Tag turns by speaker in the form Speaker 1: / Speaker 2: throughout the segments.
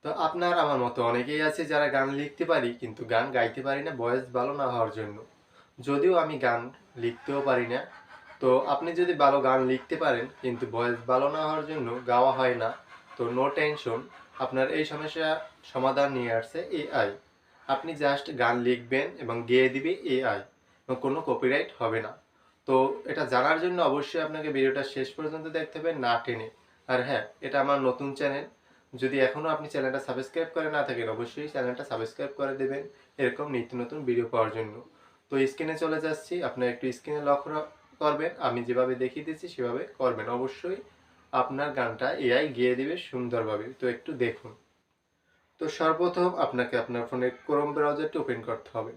Speaker 1: তো আপনার আমার মতো অনেকেই আছে যারা গান লিখতে পারি কিন্তু গান গাইতে পারি না ভয়েস ভালো না হওয়ার জন্য। যদিও আমি গান লিখতেও পারি না। তো আপনি যদি ভালো গান লিখতে পারেন কিন্তু ভয়েস ভালো না হওয়ার জন্য গাওয়া হয় না, তো নো টেনশন। আপনার এই সমস্যা সমাধান নিয়ে আসছে এআই। আপনি জাস্ট গান লিখবেন এবং গেয়ে দিবে এআই, কোনো কপিরাইট হবে না। তো এটা জানার জন্য অবশ্যই আপনাকে ভিডিওটা শেষ পর্যন্ত দেখতে হবে না টেনে। আর হ্যাঁ, এটা আমার নতুন চ্যানেল। যদি এখনও আপনি চ্যানেলটা সাবস্ক্রাইব করে না থাকেন অবশ্যই চ্যানেলটা সাবস্ক্রাইব করে দেবেন এরকম নিত্য নতুন ভিডিও পাওয়ার জন্য। তো স্ক্রিনে চলে যাচ্ছি, আপনার একটু স্ক্রিনে লক্ষ্য করবেন, আমি যেভাবে দেখিয়ে দিচ্ছি সেভাবে করবেন। অবশ্যই আপনার গানটা এআই গেয়ে দিবে সুন্দরভাবে। তো একটু দেখুন। তো সর্বপ্রথম আপনাকে আপনার ফোনে ক্রোম ব্রাউজারটি ওপেন করতে হবে।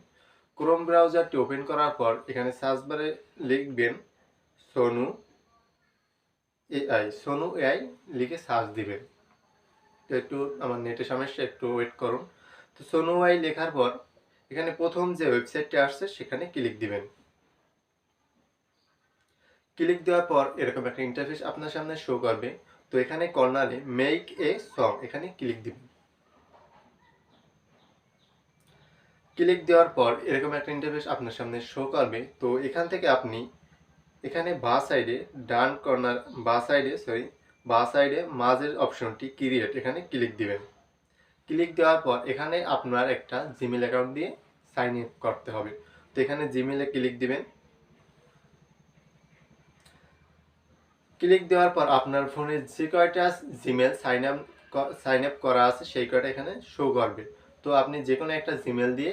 Speaker 1: ক্রোম ব্রাউজারটি ওপেন করার পর এখানে সার্চ বারে লিখবেন সোনু এআই, সোনু এআই লিখে সার্চ দিবেন। তো একটু আমার নেটের সমস্যা, একটু ওয়েট করুন। তো সোনু এআই লেখার পর এখানে প্রথম যে ওয়েবসাইটটি আসছে সেখানে ক্লিক দিবেন। ক্লিক দেওয়ার পর এরকম একটা ইন্টারফেস আপনার সামনে শো করবে। তো এখানে কর্নারে মেক এ সং এখানে ক্লিক দিবেন। ক্লিক দেওয়ার পর এরকম একটা ইন্টারফেস আপনার সামনে শো করবে। তো এখান থেকে আপনি এখানে বাঁ সাইডে ডান কর্নার বাঁ সাইডে মাঝের অপশনটি ক্রিয়েট, এখানে ক্লিক দিবেন। ক্লিক দেওয়ার পর এখানে আপনার একটা জিমেল অ্যাকাউন্ট দিয়ে সাইন ইন করতে হবে। তো এখানে জিমেলে ক্লিক দিবেন। ক্লিক দেওয়ার পর আপনার ফোনে যে কয়টা জিমেল সাইন আপ করা আছে সেই কয়টা এখানে শো করবে। তো আপনি যে কোনো একটা জিমেল দিয়ে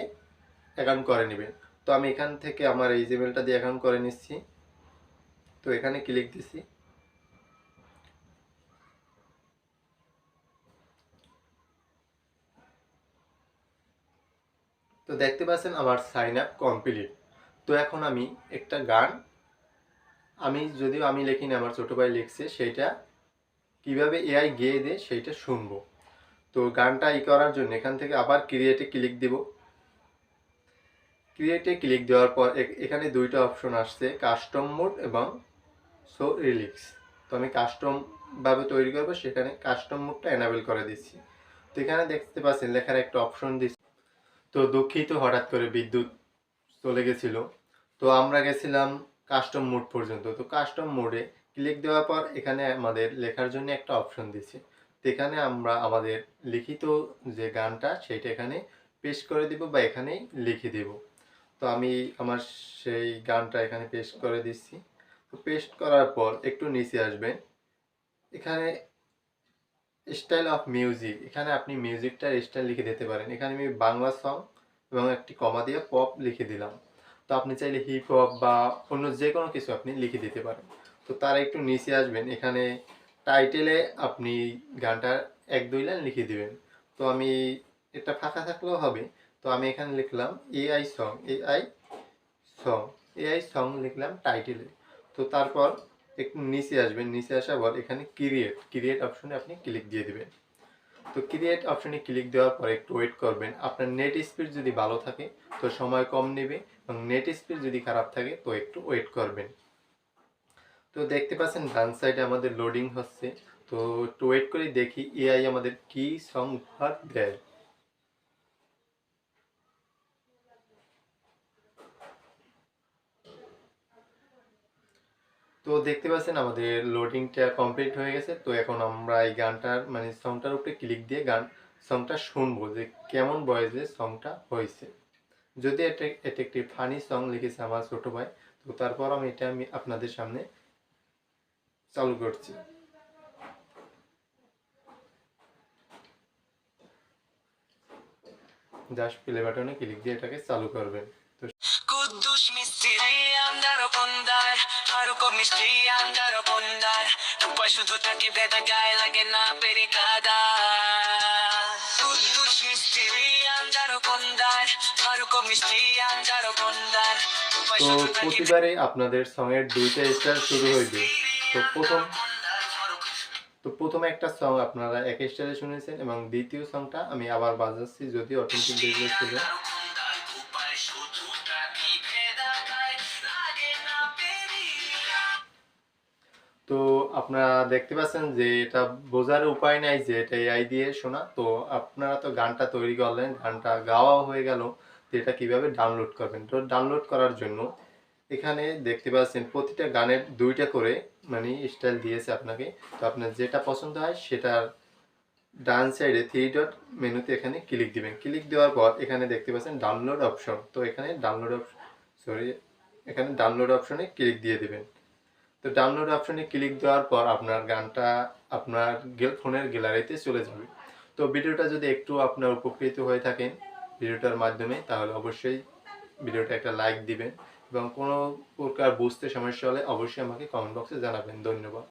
Speaker 1: অ্যাকাউন্ট করে নেবেন। তো আমি এখান থেকে আমার এই জিমেলটা দিয়ে অ্যাকাউন্ট করে নিচ্ছি। তো এখানে ক্লিক দিছি। তো দেখতে পাচ্ছেন আমার সাইন আপ কমপ্লিট। তো এখন আমি একটা গান, যদিও আমি লিখিনি, আমার ছোট ভাই লিখছে, সেইটা কিভাবে এআই গেয়ে দেয় সেইটা শুনবো। তো গানটা করার জন্য এখান থেকে আবার ক্রিয়েটে ক্লিক দিব। ক্রিয়েটে ক্লিক দেওয়ার পর এখানে দুইটা অপশন আসছে, কাস্টম মোড এবং সো রিলিক্স। তো আমি কাস্টম ভাবে তৈরি করবো, সেখানে কাস্টম মোডটা এনাবেল করে দিচ্ছি। তো এখানে দেখতে পাচ্ছেন লেখার একটা অপশন দিচ্ছি। তো দুঃখিত, হঠাৎ করে বিদ্যুৎ চলে গেছিল। তো আমরা গেছিলাম কাস্টম মোড পর্যন্ত। তো কাস্টম মোডে ক্লিক দেওয়ার পর এখানে আমাদের লেখার জন্য একটা অপশন দিচ্ছে। তো এখানে আমরা আমাদের লিখিত যে গানটা সেইটা এখানে পেস্ট করে দিব বা এখানেই লিখে দেব। তো আমি আমার সেই গানটা এখানে পেস্ট করে দিচ্ছি। তো পেস্ট করার পর একটু নিচে আসবেন, এখানে স্টাইল অফ মিউজিক, এখানে আপনি মিউজিকটার স্টাইল লিখে দিতে পারেন। এখানে আমি বাংলা সং এবং একটি কমা দিয়ে পপ লিখে দিলাম। তো আপনি চাইলে হিপ হপ বা অন্য যে কোনো কিছু আপনি লিখে দিতে পারেন। তো তার একটু নিচে আসবেন, এখানে টাইটেলে আপনি গানটার এক দুই লাইন লিখে দিবেন। তো আমি এটা ফাঁকা থাকলেও হবে। তো আমি এখানে লিখলাম AI song, song AI song লিখলাম টাইটেলে। তো তারপর একটু নিচে আসবেন, নিচে আসার পর এখানে ক্রিয়েট অপশনে আপনি ক্লিক দিয়ে দিবেন। তো ক্রিয়েট অপশনে ক্লিক দেওয়ার পর একটু ওয়েট করবেন। আপনার নেট স্পিড যদি ভালো থাকে তো সময় কম নেবে, এবং নেট স্পিড যদি খারাপ থাকে তো একটু ওয়েট করবেন। তো দেখতে পাচ্ছেন ডান সাইডে আমাদের লোডিং হচ্ছে। তো একটু ওয়েট করে দেখি এআই আমাদের কি সং উপহার দেয়। তো দেখতে পাচ্ছেন আমাদের লোডিংটা কমপ্লিট হয়ে গেছে। তো এখন আমরা এই গানটার সংটার উপরে ক্লিক দিয়ে সংটা শুনবো যে কেমন ভয়েসে সংটা হয়েছে। যদি এটা একটি ফানি সং লিখেছে আমার ছোট ভাই। তো তারপর আমি আপনাদের সামনে চালু করছি। জাস্ট প্লে বাটনে ক্লিক দিয়ে এটাকে চালু করবেন। তো
Speaker 2: কুদ্দুস মিস্ত্রি আন্দারো কন্দার আরো কম মিস্ত্রি আন্দারো কন্দার উপায় শুধু তাকে বেদা গায়ে লাগে না পেরি কাদা কুদ্দুস মিস্ত্রি আন্দারো কন্দার আরো কম মিস্ত্রি আন্দারো কন্দার উপায়
Speaker 1: তো
Speaker 2: শুধু তাকে
Speaker 1: প্রতিবারে আপনাদের সঙের দুইটা স্টাইল শুরু হইবে। তো প্রথমে একটা সং আপনারা এক স্টাইলে শুনেছেন এবং দ্বিতীয় সংটা আমি আবার বাজাচ্ছি, যদি অটোমেটিক দেখবে ছিল। তো আপনারা দেখতে পাচ্ছেন যে এটা বোঝার উপায় নাই যে এটা এআই দিয়ে শোনা। তো আপনারা তো গানটা তৈরি করলেন, গানটা গাওয়া হয়ে গেল। তো এটা কিভাবে ডাউনলোড করবেন? তো ডাউনলোড করার জন্য এখানে দেখতে পাচ্ছেন প্রতিটা গানের ২ টা করে মানে স্টাইল দিয়েছে আপনাকে। তো আপনার যেটা পছন্দ হয় সেটার ডান সাইডে 3 ডট মেনুতে এখানে ক্লিক দিবেন। ক্লিক দেওয়ার পর এখানে দেখতে পাচ্ছেন ডাউনলোড অপশন। তো এখানে ডাউনলোড অপশনে ক্লিক দিয়ে দিবেন। তো ডাউনলোড অপশনে ক্লিক দেওয়ার পর আপনার গানটা আপনার ফোনের গ্যালারিতে চলে যাবে। তো ভিডিওটা যদি একটু আপনার উপকৃত হয়ে থাকেন ভিডিওটার মাধ্যমে, তাহলে অবশ্যই ভিডিওটা একটা লাইক দিবেন এবং কোনো প্রকার বুঝতে সমস্যা হলে অবশ্যই আমাকে কমেন্ট বক্সে জানাবেন। ধন্যবাদ।